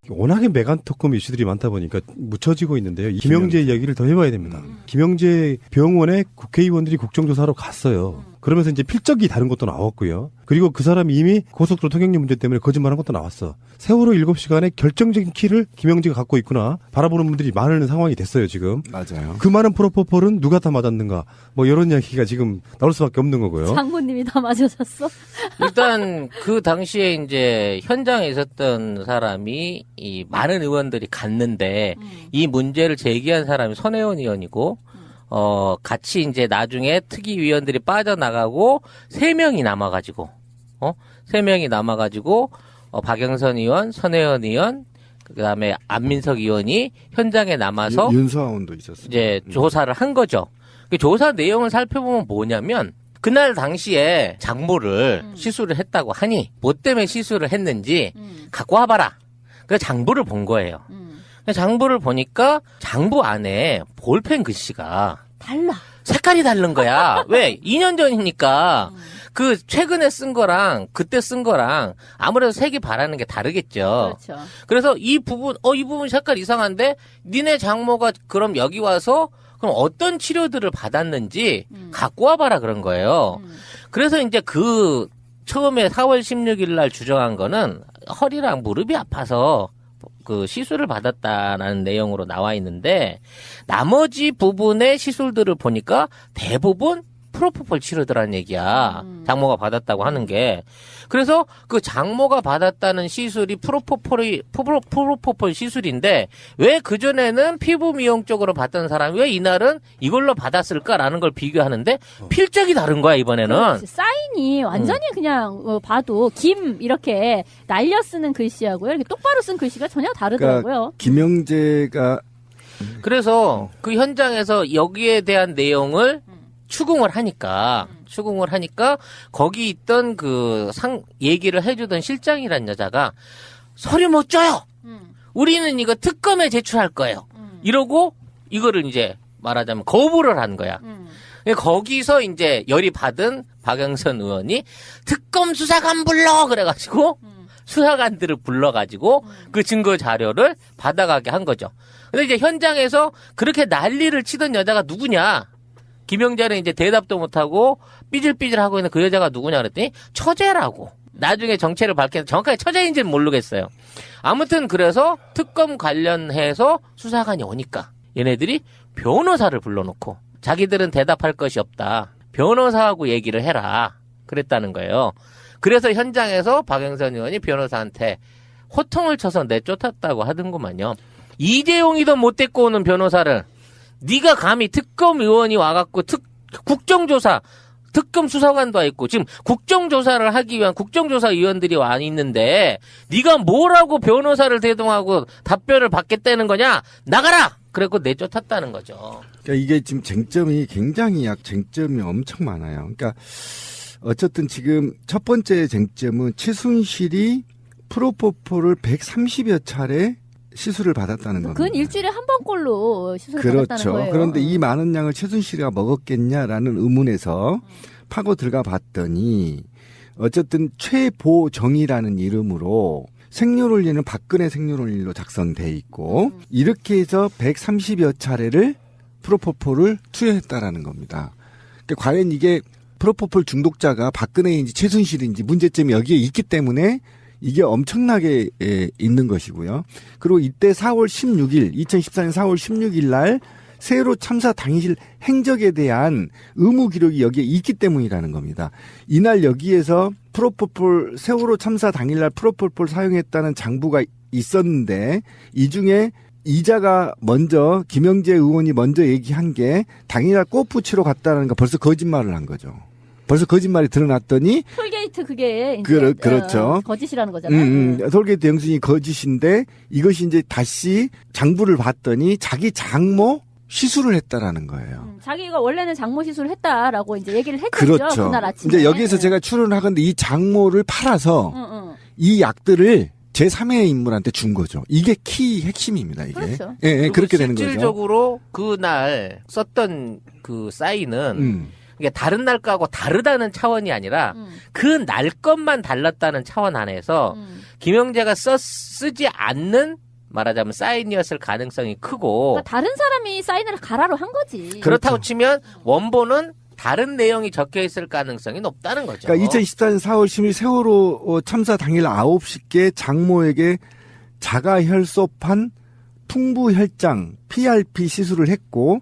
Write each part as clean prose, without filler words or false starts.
워낙에 메간특검 이슈들이 많다 보니까 묻혀지고 있는데요. 김영재 이야기를 더 해봐야 됩니다. 김영재 병원에 국회의원들이 국정조사로 갔어요. 그러면서 이제 필적이 다른 것도 나왔고요. 그리고 그 사람이 이미 고속도로 통행료 문제 때문에 거짓말한 것도 나왔어. 세월호 7시간에 결정적인 키를 김영재가 갖고 있구나 바라보는 분들이 많은 상황이 됐어요 지금. 맞아요. 그 많은 프로포폴은 누가 다 맞았는가 뭐 이런 이야기가 지금 나올 수밖에 없는 거고요. 장모님이 다 맞으셨어? 일단 그 당시에 이제 현장에 있었던 사람이 이 많은 의원들이 갔는데 이 문제를 제기한 사람이 손혜원 의원이고 같이 이제 나중에 특위위원들이 빠져나가고 3명이 남아가지고 3명이 남아가지고 박영선 의원, 손혜원 의원, 그다음에 안민석 의원이 현장에 남아서 윤서원도 있었어요. 이제 조사를 한 거죠. 그 조사 내용을 살펴보면 뭐냐면 그날 당시에 장부를 시술을 했다고 하니 뭐 때문에 시술을 했는지 갖고 와봐라. 그래서 장부를 본 거예요. 장부를 보니까 장부 안에 볼펜 글씨가 달라. 색깔이 다른 거야. 왜? 2년 전이니까 그 최근에 쓴 거랑 그때 쓴 거랑 아무래도 색이 바라는 게 다르겠죠. 그렇죠. 그래서 이 부분 색깔 이상한데 니네 장모가 그럼 여기 와서 그럼 어떤 치료들을 받았는지 갖고 와봐라 그런 거예요. 그래서 이제 그 처음에 4월 16일 날 주장한 거는 허리랑 무릎이 아파서 그 시술을 받았다라는 내용으로 나와 있는데 나머지 부분의 시술들을 보니까 대부분 프로포폴 치료더라는 얘기야. 장모가 받았다고 하는 게. 그래서 그 장모가 받았다는 시술이 프로포폴 시술인데 왜 그전에는 피부 미용 쪽으로 받던 사람이 왜 이날은 이걸로 받았을까라는 걸 비교하는데 필적이 다른 거야 이번에는. 그렇지. 사인이 완전히 그냥 봐도 김 이렇게 날려 쓰는 글씨하고요. 이렇게 똑바로 쓴 글씨가 전혀 다르더라고요. 그러니까 김영재가 그래서 그 현장에서 여기에 대한 내용을 추궁을 하니까 거기 있던 그 얘기를 해주던 실장이란 여자가 서류 못 줘요. 우리는 이거 특검에 제출할 거예요. 이러고 이거를 이제 말하자면 거부를 한 거야. 거기서 이제 열이 받은 박영선 의원이 특검 수사관 불러 그래가지고 수사관들을 불러가지고 그 증거 자료를 받아가게 한 거죠. 근데 이제 현장에서 그렇게 난리를 치던 여자가 누구냐? 김영재는 이제 대답도 못하고 삐질삐질하고 있는 그 여자가 누구냐 그랬더니 처제라고. 나중에 정체를 밝혀서 정확하게 처제인지는 모르겠어요. 아무튼 그래서 특검 관련해서 수사관이 오니까 얘네들이 변호사를 불러놓고 자기들은 대답할 것이 없다. 변호사하고 얘기를 해라. 그랬다는 거예요. 그래서 현장에서 박영선 의원이 변호사한테 호통을 쳐서 내쫓았다고 하던구만요. 이재용이도 못 데리고 오는 변호사를 네가 감히 특검 의원이 와갖고 국정조사 특검 수사관도 와 있고 지금 국정조사를 하기 위한 국정조사 위원들이 와 있는데 네가 뭐라고 변호사를 대동하고 답변을 받겠다는 거냐? 나가라! 그래갖고 내쫓았다는 거죠. 그러니까 이게 지금 쟁점이 굉장히 쟁점이 엄청 많아요. 그러니까 어쨌든 지금 첫 번째 쟁점은 최순실이 프로포폴을 130여 차례 시술을 받았다는 겁니다. 그건 일주일에 한 번꼴로 시술을 그렇죠. 받았다는 거예요. 그런데 이 많은 양을 최순실이가 먹었겠냐라는 의문에서 파고 들어가 봤더니 어쨌든 최보정이라는 이름으로 생년월일은 박근혜 생년월일로 작성돼 있고 이렇게 해서 130여 차례를 프로포폴을 투여했다라는 겁니다. 그러니까 과연 이게 프로포폴 중독자가 박근혜인지 최순실인지 문제점이 여기에 있기 때문에 이게 엄청나게 있는 것이고요. 그리고 이때 2014년 4월 16일 날 세월호 참사 당일 행적에 대한 의무 기록이 여기에 있기 때문이라는 겁니다. 이날 여기에서 프로포폴 세월호 참사 당일날 프로포폴 사용했다는 장부가 있었는데 이 중에 이자가 먼저 김영재 의원이 먼저 얘기한 게 당일날 꽃 붙이러 갔다는 거 벌써 거짓말을 한 거죠. 벌써 거짓말이 드러났더니 톨게이트 그게 이제 그렇죠. 거짓이라는 거잖아요. 톨게이트 영순이 거짓인데 이것이 이제 다시 장부를 봤더니 자기 장모 시술을 했다라는 거예요. 자기가 원래는 장모 시술을 했다라고 이제 얘기를 했죠. 그렇죠. 그날 아침에. 이제 여기에서 제가 추론을 하건데 이 장모를 팔아서 이 약들을 제3의 인물한테 준 거죠. 이게 키 핵심입니다, 이게. 그렇죠. 예, 그렇게 되는 거죠. 실질적으로 그날 썼던 그 사인은 이게 다른 날 거하고 다르다는 차원이 아니라 그 날 것만 달랐다는 차원 안에서 김영재가 쓰지 않는 말하자면 사인이었을 가능성이 크고 그러니까 다른 사람이 사인을 가라로 한 거지. 그렇다고 치면 원본은 다른 내용이 적혀 있을 가능성이 높다는 거죠. 그러니까 2014년 4월 10일 세월호 참사 당일 9시께 장모에게 자가혈소판 풍부혈장 PRP 시술을 했고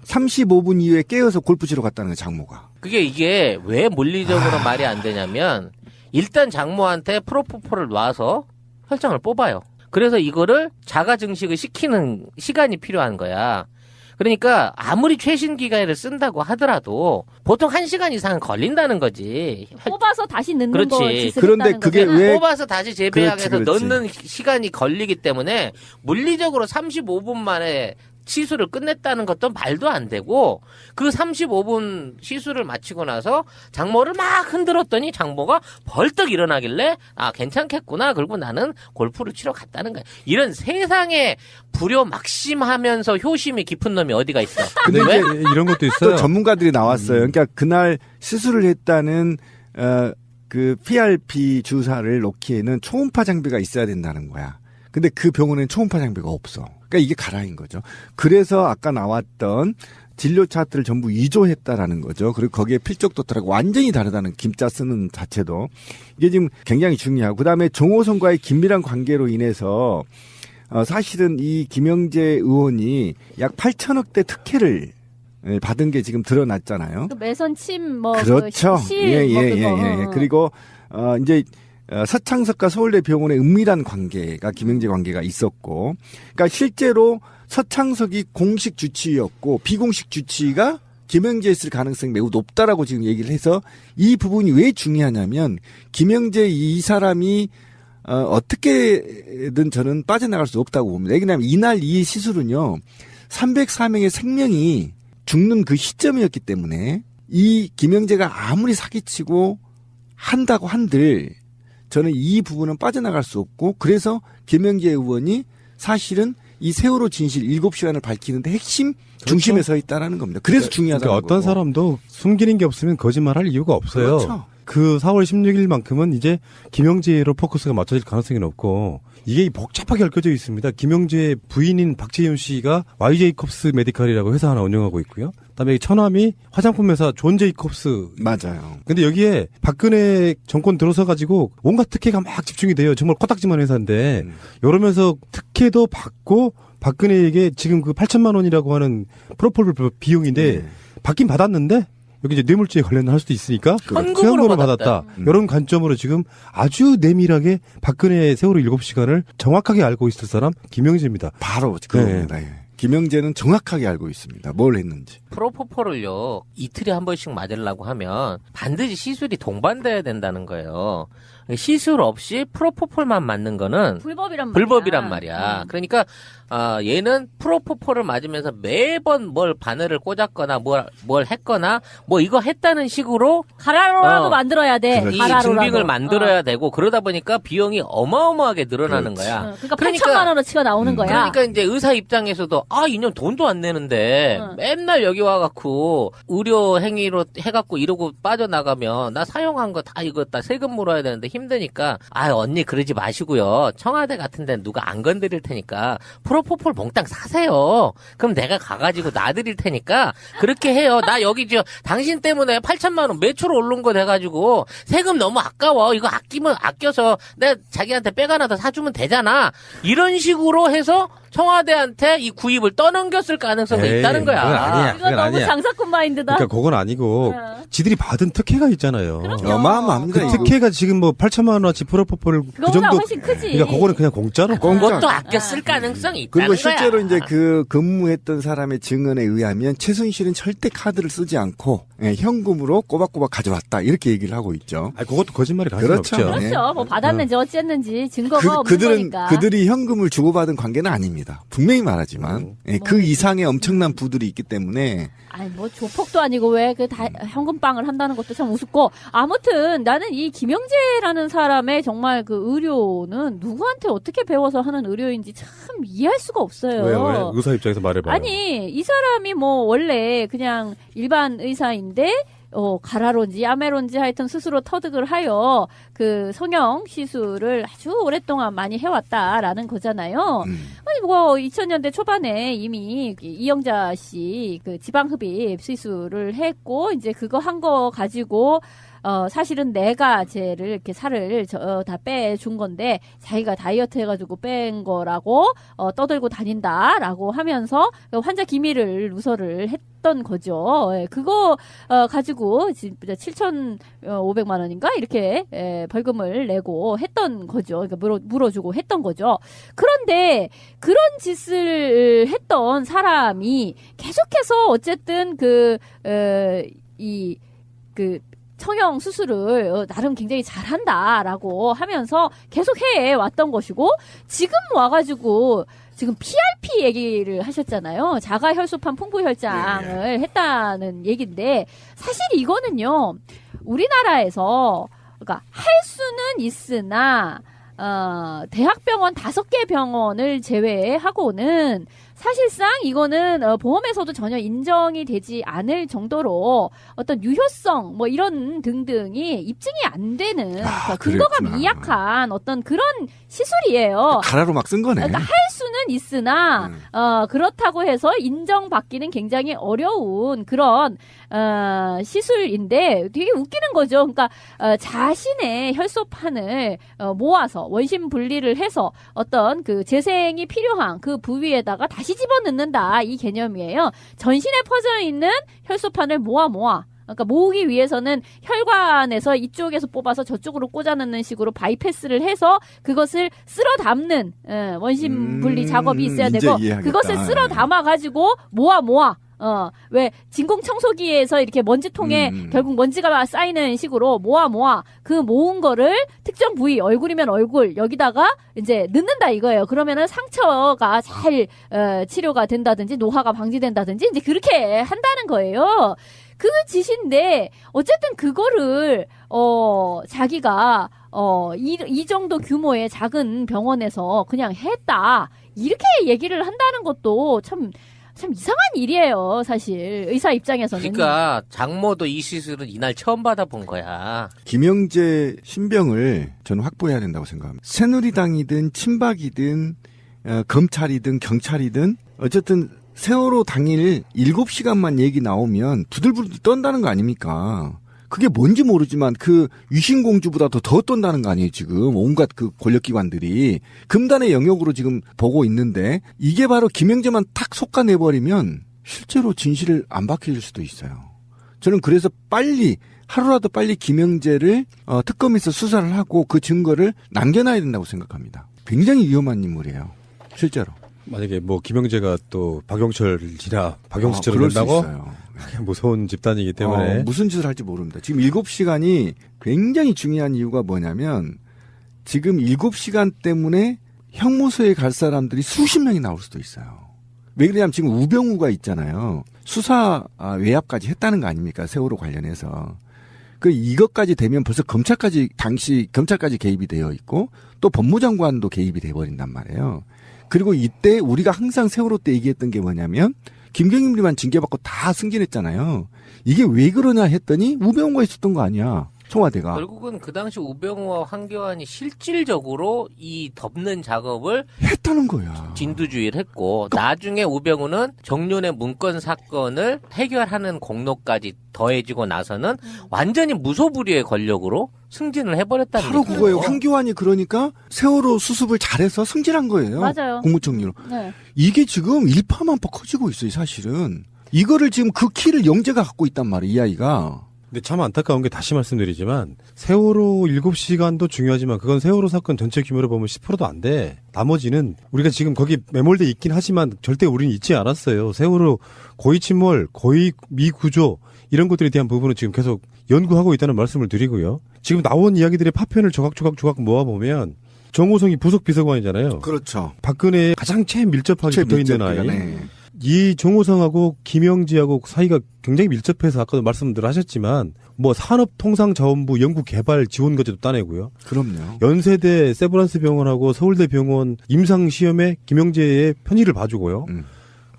35분 이후에 깨어서 골프 치러 갔다는 거예요, 장모가. 이게 왜 물리적으로 말이 안 되냐면 일단 장모한테 프로포폴을 놔서 혈장을 뽑아요. 그래서 이거를 자가 증식을 시키는 시간이 필요한 거야. 그러니까 아무리 최신 기계를 쓴다고 하더라도 보통 1시간 이상은 걸린다는 거지. 뽑아서 다시 넣는 그렇지. 거 짓을 그런데 했다는 그게 거잖아. 왜- 뽑아서 다시 재배양해서 그렇지. 넣는 시간이 걸리기 때문에 물리적으로 35분 만에 시술을 끝냈다는 것도 말도 안 되고 그 35분 시술을 마치고 나서 장모를 막 흔들었더니 장모가 벌떡 일어나길래 아 괜찮겠구나 그리고 나는 골프를 치러 갔다는 거야. 이런 세상에 불효막심하면서 효심이 깊은 놈이 어디가 있어. 근데 왜? 이제 이런 것도 또 있어요. 전문가들이 나왔어요. 그러니까 그날 시술을 했다는 그 PRP 주사를 놓기에는 초음파 장비가 있어야 된다는 거야. 근데 그 병원에는 초음파 장비가 없어. 그러니까 이게 가라인 거죠. 그래서 아까 나왔던 진료 차트를 전부 위조했다라는 거죠. 그리고 거기에 필적 도트라고 완전히 다르다는 김자 쓰는 자체도 이게 지금 굉장히 중요하고 그다음에 종호선과의 긴밀한 관계로 인해서 사실은 이 김영재 의원이 약 8천억대 특혜를 받은 게 지금 드러났잖아요. 그 매선 침 뭐 그렇죠. 그 실, 뭐 그거. 그리고 이제 서창석과 서울대 병원의 은밀한 관계가 김영재 관계가 있었고, 그러니까 실제로 서창석이 공식 주치의였고 비공식 주치의가 김영재였을 가능성이 매우 높다라고 지금 얘기를 해서 이 부분이 왜 중요하냐면 김영재 이 사람이 어떻게든 저는 빠져나갈 수 없다고 봅니다. 왜냐하면 이날 이 시술은요 304명의 생명이 죽는 그 시점이었기 때문에 이 김영재가 아무리 사기치고 한다고 한들 저는 이 부분은 빠져나갈 수 없고 그래서 김영재 의원이 사실은 이 세월호 진실 7시간을 밝히는데 핵심 중심에 서 있다라는 겁니다. 그래서 중요하다는 그러니까 어떤 거고. 사람도 숨기는 게 없으면 거짓말할 이유가 없어요. 그렇죠. 그 4월 16일만큼은 이제 김영재로 포커스가 맞춰질 가능성이 높고 이게 복잡하게 얽혀져 있습니다. 김영재 부인인 박재윤 씨가 YJ컵스 메디칼이라고 회사 하나 운영하고 있고요. 그다음에 천암이 화장품 회사 존 제이컵스. 맞아요. 근데 여기에 박근혜 정권 들어서 가지고 온갖 특혜가 막 집중이 돼요. 정말 코딱지만 회사인데 이러면서 특혜도 받고 박근혜에게 지금 그 8천만 원이라고 하는 프로폴 비용인데 받긴 받았는데 여기 이제 뇌물죄에 관련할 수도 있으니까 현금으로 받았다. 이런 관점으로 지금 아주 내밀하게 박근혜의 세월호 7시간을 정확하게 알고 있을 사람 김영재입니다. 바로 그겁니다. 예. 김영재는 정확하게 알고 있습니다. 뭘 했는지. 프로포폴을요 이틀에 한 번씩 맞으려고 하면 반드시 시술이 동반돼야 된다는 거예요. 시술 없이 프로포폴만 맞는 거는 불법이란 말이야. 그러니까 얘는 프로포폴을 맞으면서 매번 뭘 바늘을 꽂았거나 뭘 했거나 뭐 이거 했다는 식으로 가라로라도 만들어야 돼. 이 가라로라도. 증빙을 만들어야 되고 그러다 보니까 비용이 어마어마하게 늘어나는 거야. 그러니까 8천만 원어치가 나오는 거야. 그러니까 이제 의사 입장에서도 이년 돈도 안 내는데 맨날 여기 와갖고 의료 행위로 해갖고 이러고 빠져나가면 나 사용한 거 다 이거 다 세금 물어야 되는데 힘드니까 언니 그러지 마시고요. 청와대 같은 데는 누가 안 건드릴 테니까 프로포폴 몽땅 사세요. 그럼 내가 가가지고 놔드릴 테니까 그렇게 해요. 나 여기 당신 때문에 8천만 원 매출 오른 거 돼가지고 세금 너무 아까워. 이거 아껴서 내가 자기한테 백 하나 더 사주면 되잖아. 이런 식으로 해서 청와대한테 이 구입을 떠넘겼을 가능성도 에이, 있다는 거야. 그건 아니야. 이건 너무 아니야. 장사꾼 마인드다. 그러니까 그건 아니고 지들이 받은 특혜가 있잖아요. 어마어마합니다. 그 이거. 특혜가 지금 뭐 8천만 원어치 프로포폴을 그 그거보다 정도 훨씬 크지. 그러니까 그거는 그냥 공짜로 그것도 아껴 쓸 가능성이 있다는 그리고 거야. 실제로 이제 그 근무했던 사람의 증언에 의하면 최순실은 절대 카드를 쓰지 않고 현금으로 꼬박꼬박 가져왔다 이렇게 얘기를 하고 있죠. 아니 그것도 거짓말이 가능성 그렇죠. 없죠. 그렇죠. 네. 뭐 받았는지 어쨌는지 증거가 없는 거니까. 그들이 현금을 주고받은 관계는 아닙니다. 분명히 말하지만 그 이상의 엄청난 부들이 있기 때문에 아니 뭐 조폭도 아니고 왜 그 현금빵을 한다는 것도 참 우습고 아무튼 나는 이 김영재라는 사람의 정말 그 의료는 누구한테 어떻게 배워서 하는 의료인지 참 이해할 수가 없어요. 왜요? 의사 입장에서 말해봐요. 아니 이 사람이 뭐 원래 그냥 일반 의사인데 가라론지 아메론지 하여튼 스스로 터득을 하여 그 성형 시술을 아주 오랫동안 많이 해왔다라는 거잖아요. 아니 뭐 2000년대 초반에 이미 이영자 씨 그 지방흡입 시술을 했고 이제 그거 한 거 가지고 사실은 내가 쟤를 이렇게 살을 다 빼준 건데 자기가 다이어트 해가지고 뺀 거라고 떠들고 다닌다라고 하면서 환자 기밀을 누설을 했던 거죠. 예, 그거 가지고 7,500만 원인가 이렇게 벌금을 내고 했던 거죠. 그러니까 물어주고 했던 거죠. 그런데 그런 짓을 했던 사람이 계속해서 어쨌든 성형 수술을 나름 굉장히 잘한다라고 하면서 계속 해왔던 것이고 지금 와가지고 지금 PRP 얘기를 하셨잖아요. 자가혈소판 풍부혈장을 했다는 얘기인데 사실 이거는요. 우리나라에서 그러니까 할 수는 있으나 대학병원 5개 병원을 제외하고는 사실상 이거는 보험에서도 전혀 인정이 되지 않을 정도로 어떤 유효성 뭐 이런 등등이 입증이 안 되는 그러니까 근거가 그랬구나. 미약한 어떤 그런 시술이에요. 가라로 막 쓴 거네. 그러니까 할 수는 있으나 그렇다고 해서 인정받기는 굉장히 어려운 그런 시술인데 되게 웃기는 거죠. 그러니까 자신의 혈소판을 모아서 원심 분리를 해서 어떤 그 재생이 필요한 그 부위에다가 다시 집어넣는다 이 개념이에요. 전신에 퍼져 있는 혈소판을 모아 그러니까 모으기 위해서는 혈관에서 이쪽에서 뽑아서 저쪽으로 꽂아 넣는 식으로 바이패스를 해서 그것을 쓸어 담는 원심 분리 작업이 있어야 이제 되고 이해하겠다. 그것을 쓸어 담아 가지고 모아 왜 진공 청소기에서 이렇게 먼지통에 결국 먼지가 쌓이는 식으로 모아 그 모은 거를 특정 부위 얼굴이면 얼굴 여기다가 이제 넣는다 이거예요. 그러면은 상처가 잘 치료가 된다든지 노화가 방지된다든지 이제 그렇게 한다는 거예요. 그 짓인데 어쨌든 그거를 자기가 이 정도 규모의 작은 병원에서 그냥 했다 이렇게 얘기를 한다는 것도 참 이상한 일이에요, 사실. 의사 입장에서는. 그러니까 장모도 이 시술은 이날 처음 받아본 거야. 김영재 신병을 저는 확보해야 된다고 생각합니다. 새누리당이든 친박이든 검찰이든 경찰이든 어쨌든 세월호 당일 7시간만 얘기 나오면 부들부들 떤다는 거 아닙니까? 그게 뭔지 모르지만 그 위신공주보다 더 떤다는 거 아니에요, 지금. 온갖 그 권력기관들이. 금단의 영역으로 지금 보고 있는데 이게 바로 김영재만 탁 솎아내버리면 실제로 진실을 안 밝혀질 수도 있어요. 저는 그래서 하루라도 빨리 김영재를 특검에서 수사를 하고 그 증거를 남겨놔야 된다고 생각합니다. 굉장히 위험한 인물이에요. 실제로. 만약에 뭐 김영재가 또 박용철이나 박용수처럼 그럴 수 된다고 있어요. 무서운 집단이기 때문에 무슨 짓을 할지 모릅니다. 지금 7시간이 굉장히 중요한 이유가 뭐냐면 지금 7시간 때문에 형무소에 갈 사람들이 수십 명이 나올 수도 있어요. 왜 그러냐면 지금 우병우가 있잖아요. 수사 외압까지 했다는 거 아닙니까? 세월호 관련해서. 이것까지 되면 벌써 당시 검찰까지 개입이 되어 있고 또 법무장관도 개입이 돼버린단 말이에요. 그리고 이때 우리가 항상 세월호 때 얘기했던 게 뭐냐면 김경임리만 징계받고 다 승진했잖아요. 이게 왜 그러냐 했더니 우병우가 있었던 거 아니야. 청와대가. 결국은 그 당시 우병우와 황교안이 실질적으로 이 덮는 작업을 했다는 거야. 진두주의를 했고 나중에 우병우는 정윤의 문건 사건을 해결하는 공로까지 더해지고 나서는 완전히 무소불위의 권력으로 승진을 해버렸다는 바로 얘기예요. 그거예요. 황교안이 그러니까 세월호 수습을 잘해서 승진한 거예요. 맞아요. 국무총리로. 네. 이게 지금 일파만파 커지고 있어요, 사실은. 이거를 지금 그 키를 영재가 갖고 있단 말이에요, 이 아이가. 근데 참 안타까운 게 다시 말씀드리지만 세월호 7시간도 중요하지만 그건 세월호 사건 전체 규모로 보면 10%도 안 돼. 나머지는 우리가 지금 거기 매몰돼 있긴 하지만 절대 우리는 잊지 않았어요. 세월호 고의 침몰, 고의 미구조 이런 것들에 대한 부분은 지금 계속 연구하고 있다는 말씀을 드리고요. 지금 나온 이야기들의 파편을 조각 모아보면 정호성이 부속 비서관이잖아요. 그렇죠. 박근혜에 가장 밀접하게 붙어있는 아이. 이 정호성하고 김영지하고 사이가 굉장히 밀접해서 아까도 말씀들 하셨지만 뭐 산업통상자원부 연구개발지원과제도 따내고요. 그럼요. 연세대 세브란스 병원하고 서울대 병원 임상시험에 김영재의 편의를 봐주고요.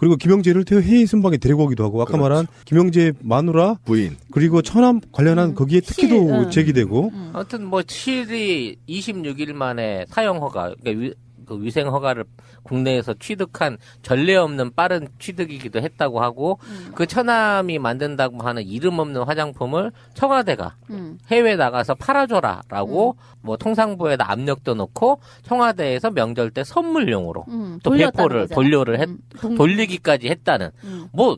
그리고 김영재를 해외 순방에 데리고 오기도 하고 아까 그렇죠. 말한 김영재 마누라 부인. 그리고 처남 관련한 거기에 특혜도 실, 제기되고 아무튼 뭐 실이 26일 만에 사용 허가, 그러니까 그 위생 허가를 국내에서 취득한 전례 없는 빠른 취득이기도 했다고 하고 그 처남이 만든다고 하는 이름 없는 화장품을 청와대가 해외 나가서 팔아줘라라고 뭐 통상부에다 압력도 넣고 청와대에서 명절 때 선물용으로 또 배포를 돌리기까지 했다는 뭐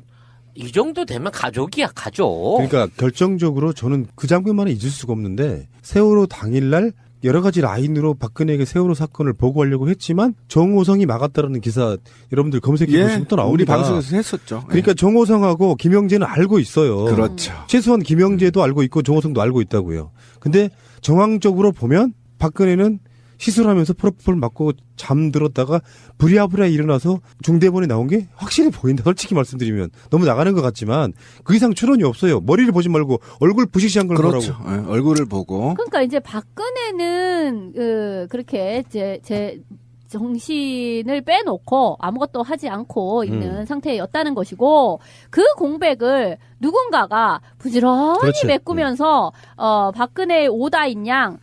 이 정도 되면 가족이야 가족. 그러니까 결정적으로 저는 그 장면만은 잊을 수가 없는데 세월호 당일날 여러 가지 라인으로 박근혜에게 세월호 사건을 보고하려고 했지만 정호성이 막았다라는 기사 여러분들 검색해 보시면 또 나옵니다. 우리 방송에서 했었죠. 그러니까 정호성하고 김영재는 알고 있어요. 그렇죠. 최소한 김영재도 알고 있고 정호성도 알고 있다고요. 근데 정황적으로 보면 박근혜는 시술하면서 프로포폴 맞고 잠들었다가 부랴부랴 일어나서 중대본에 나온 게 확실히 보인다. 솔직히 말씀드리면 너무 나가는 것 같지만 그 이상 추론이 없어요. 머리를 보지 말고 얼굴 부시시한 걸 그렇죠. 보라고. 예, 얼굴을 보고. 그러니까 이제 박근혜는 그렇게 제 정신을 빼놓고 아무것도 하지 않고 있는 상태였다는 것이고 그 공백을 누군가가 부지런히 그렇지. 메꾸면서 박근혜의 오다인 양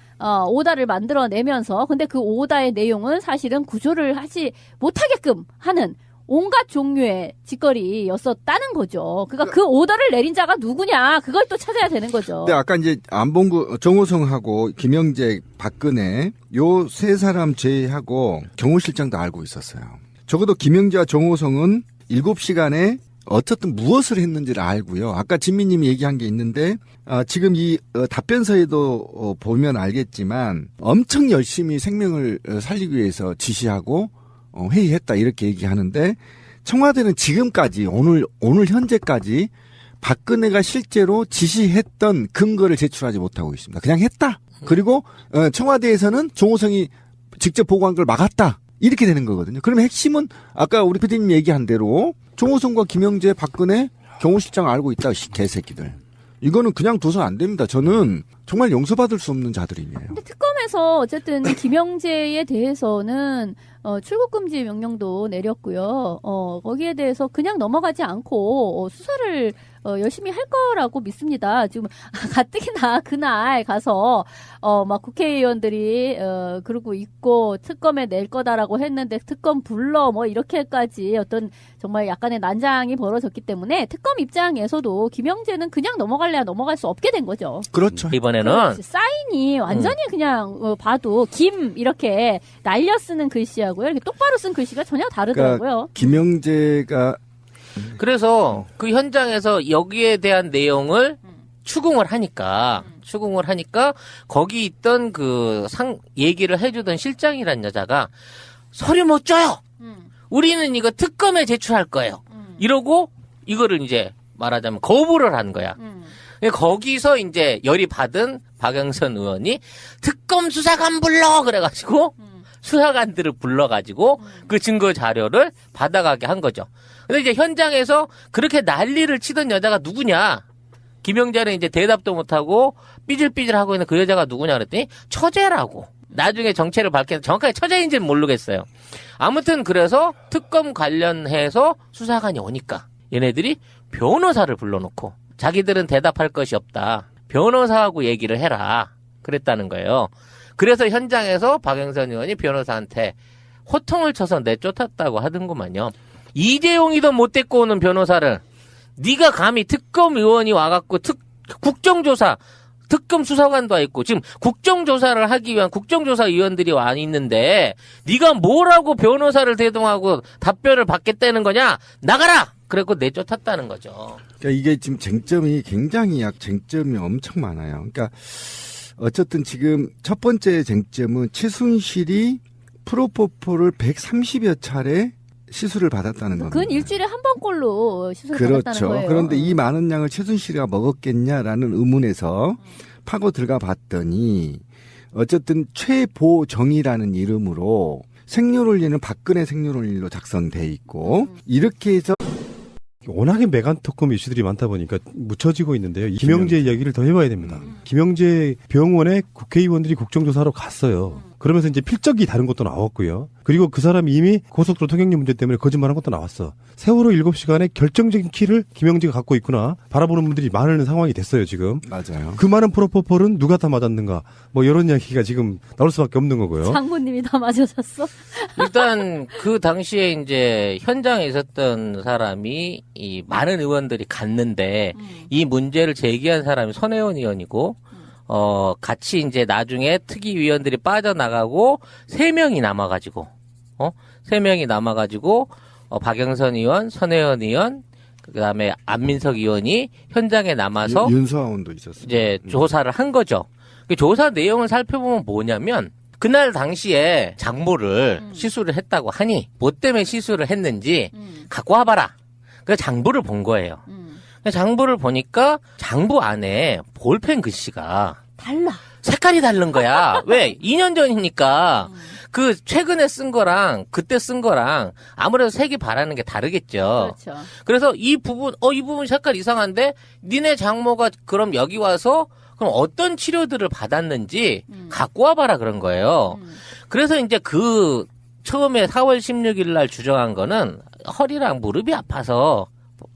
오다를 만들어내면서 근데 그 오다의 내용은 사실은 구조를 하지 못하게끔 하는 온갖 종류의 짓거리였었다는 거죠. 그러니까 그 오다를 내린 자가 누구냐 그걸 또 찾아야 되는 거죠. 근데 아까 이제 안봉구 정호성하고 김영재, 박근혜 요 세 사람 제외하고 경호실장도 알고 있었어요. 적어도 김영재와 정호성은 7시간에 어쨌든 무엇을 했는지를 알고요. 아까 진미님이 얘기한 게 있는데 지금 이 답변서에도 보면 알겠지만 엄청 열심히 생명을 살리기 위해서 지시하고 회의했다 이렇게 얘기하는데 청와대는 지금까지 오늘 현재까지 박근혜가 실제로 지시했던 근거를 제출하지 못하고 있습니다. 그냥 했다. 그리고 청와대에서는 정호성이 직접 보고한 걸 막았다. 이렇게 되는 거거든요. 그러면 핵심은 아까 우리 PD님 얘기한 대로 정호성과 김영재, 박근혜, 경호실장 알고 있다. 개새끼들. 이거는 그냥 둬선 안 됩니다. 저는 정말 용서받을 수 없는 자들이에요. 근데 특검에서 어쨌든 김영재에 대해서는 출국 금지 명령도 내렸고요. 거기에 대해서 그냥 넘어가지 않고 수사를 열심히 할 거라고 믿습니다. 지금 가뜩이나 그날 가서 막 국회의원들이 그러고 있고 특검에 낼 거다라고 했는데 특검 불러 뭐 이렇게까지 어떤 정말 약간의 난장이 벌어졌기 때문에 특검 입장에서도 김영재는 그냥 넘어갈래야 넘어갈 수 없게 된 거죠. 그렇죠. 이번에는 그렇지. 사인이 완전히 그냥 봐도 김 이렇게 날려 쓰는 글씨하고요. 이렇게 똑바로 쓴 글씨가 전혀 다르더라고요. 그러니까 김영재가 그래서 그 현장에서 여기에 대한 내용을 추궁을 하니까 거기 있던 그 얘기를 해주던 실장이란 여자가 서류 못 줘요. 우리는 이거 특검에 제출할 거예요. 이러고 이거를 이제 말하자면 거부를 한 거야. 거기서 이제 열이 받은 박영선 의원이 특검 수사관 불러 그래가지고 수사관들을 불러가지고 그 증거 자료를 받아가게 한 거죠. 근데 이제 현장에서 그렇게 난리를 치던 여자가 누구냐? 김영재는 이제 대답도 못하고 삐질삐질하고 있는 그 여자가 누구냐 그랬더니 처제라고. 나중에 정체를 밝혀서 정확하게 처제인지는 모르겠어요. 아무튼 그래서 특검 관련해서 수사관이 오니까 얘네들이 변호사를 불러놓고 자기들은 대답할 것이 없다. 변호사하고 얘기를 해라. 그랬다는 거예요. 그래서 현장에서 박영선 의원이 변호사한테 호통을 쳐서 내쫓았다고 하던구만요. 이재용이도 못 데리고 오는 변호사를 네가 감히 특검 의원이 와갖고 국정조사 특검 수사관도 와 있고 지금 국정조사를 하기 위한 국정조사 위원들이 와 있는데 네가 뭐라고 변호사를 대동하고 답변을 받겠다는 거냐? 나가라! 그래고 내쫓았다는 거죠. 그러니까 이게 지금 쟁점이 굉장히 쟁점이 엄청 많아요. 그러니까 어쨌든 지금 첫 번째 쟁점은 최순실이 프로포폴을 130여 차례 시술을 받았다는 겁니다. 그건 일주일에 한 번꼴로 시술을 그렇죠. 받았다는 거예요. 그런데 이 많은 양을 최순실이가 먹었겠냐라는 의문에서 파고 들어가 봤더니 어쨌든 최보정이라는 이름으로 생년월일은 박근혜 생년월일로 작성돼 있고 이렇게 해서 워낙에 메간 토크홈 이슈들이 많다 보니까 묻혀지고 있는데요. 김영재 이야기를 더 해봐야 됩니다. 김영재 병원에 국회의원들이 국정조사하러 갔어요. 그러면서 이제 필적이 다른 것도 나왔고요. 그리고 그 사람이 이미 고속도로 통행료 문제 때문에 거짓말한 것도 나왔어. 세월호 7시간에 결정적인 키를 김영재가 갖고 있구나 바라보는 분들이 많은 상황이 됐어요 지금. 맞아요. 그 많은 프로포폴은 누가 다 맞았는가 뭐 이런 이야기가 지금 나올 수밖에 없는 거고요. 장군님이 다 맞으셨어? 일단 그 당시에 이제 현장에 있었던 사람이 이 많은 의원들이 갔는데 이 문제를 제기한 사람이 손혜원 의원이고 같이 이제 나중에 특위위원들이 빠져나가고 3명이 남아가지고 3명이 남아가지고 박영선 의원, 손혜원 의원, 그다음에 안민석 의원이 현장에 남아서 윤서원도 있었어요. 이제 조사를 한 거죠. 그 조사 내용을 살펴보면 뭐냐면 그날 당시에 장부를 시술을 했다고 하니 뭐 때문에 시술을 했는지 갖고 와봐라. 그래서 장부를 본 거예요. 장부를 보니까 장부 안에 볼펜 글씨가 달라. 색깔이 다른 거야. 왜? 2년 전이니까 그 최근에 쓴 거랑 그때 쓴 거랑 아무래도 색이 바라는 게 다르겠죠. 그렇죠. 그래서 이 부분 색깔 이상한데 니네 장모가 그럼 여기 와서 그럼 어떤 치료들을 받았는지 갖고 와봐라 그런 거예요. 그래서 이제 그 처음에 4월 16일 날 주장한 거는 허리랑 무릎이 아파서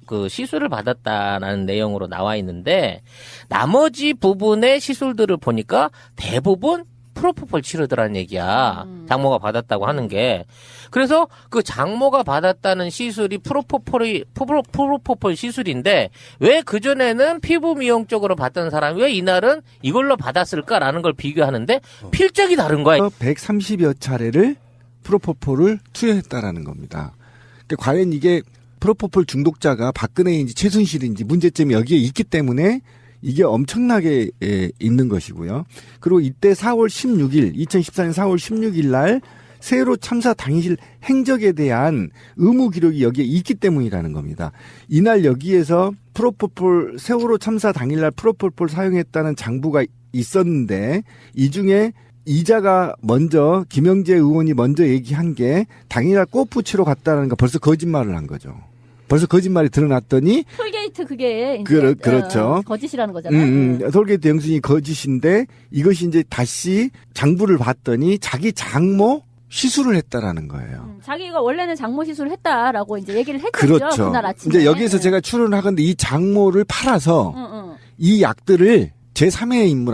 그 시술을 받았다라는 내용으로 나와 있는데 나머지 부분의 시술들을 보니까 대부분 프로포폴 치료더라는 얘기야. 장모가 받았다고 하는 게. 그래서 그 장모가 받았다는 시술이 프로포폴 시술인데 왜 그전에는 피부 미용 쪽으로 받던 사람이 왜 이날은 이걸로 받았을까라는 걸 비교하는데 필적이 다른 거야. 130여 차례를 프로포폴을 투여했다라는 겁니다. 그러니까 과연 이게 프로포폴 중독자가 박근혜인지 최순실인지 문제점이 여기에 있기 때문에 이게 엄청나게 있는 것이고요. 그리고 이때 2014년 4월 16일 날 세월호 참사 당일 행적에 대한 의무 기록이 여기에 있기 때문이라는 겁니다. 이날 여기에서 세월호 참사 당일날 프로포폴 사용했다는 장부가 있었는데 이 중에 이자가 먼저 김영재 의원이 먼저 얘기한 게 당일날 골프 치러 갔다는 거 벌써 거짓말을 한 거죠. 벌써 거짓말이 드러났더니 톨게이트 그게 이제 그렇죠. 거짓이라는 거잖아요. 톨게이트 영순이 거짓인데 이것이 이제 다시 장부를 봤더니 자기 장모 시술을 했다라는 거예요. 자기가 원래는 장모 시술을 했다라고 이제 얘기를 했죠. 그렇죠. 그날 아침에. 이제 여기에서 제가 추론을 하건데 이 장모를 팔아서 이 약들을 제3의 인물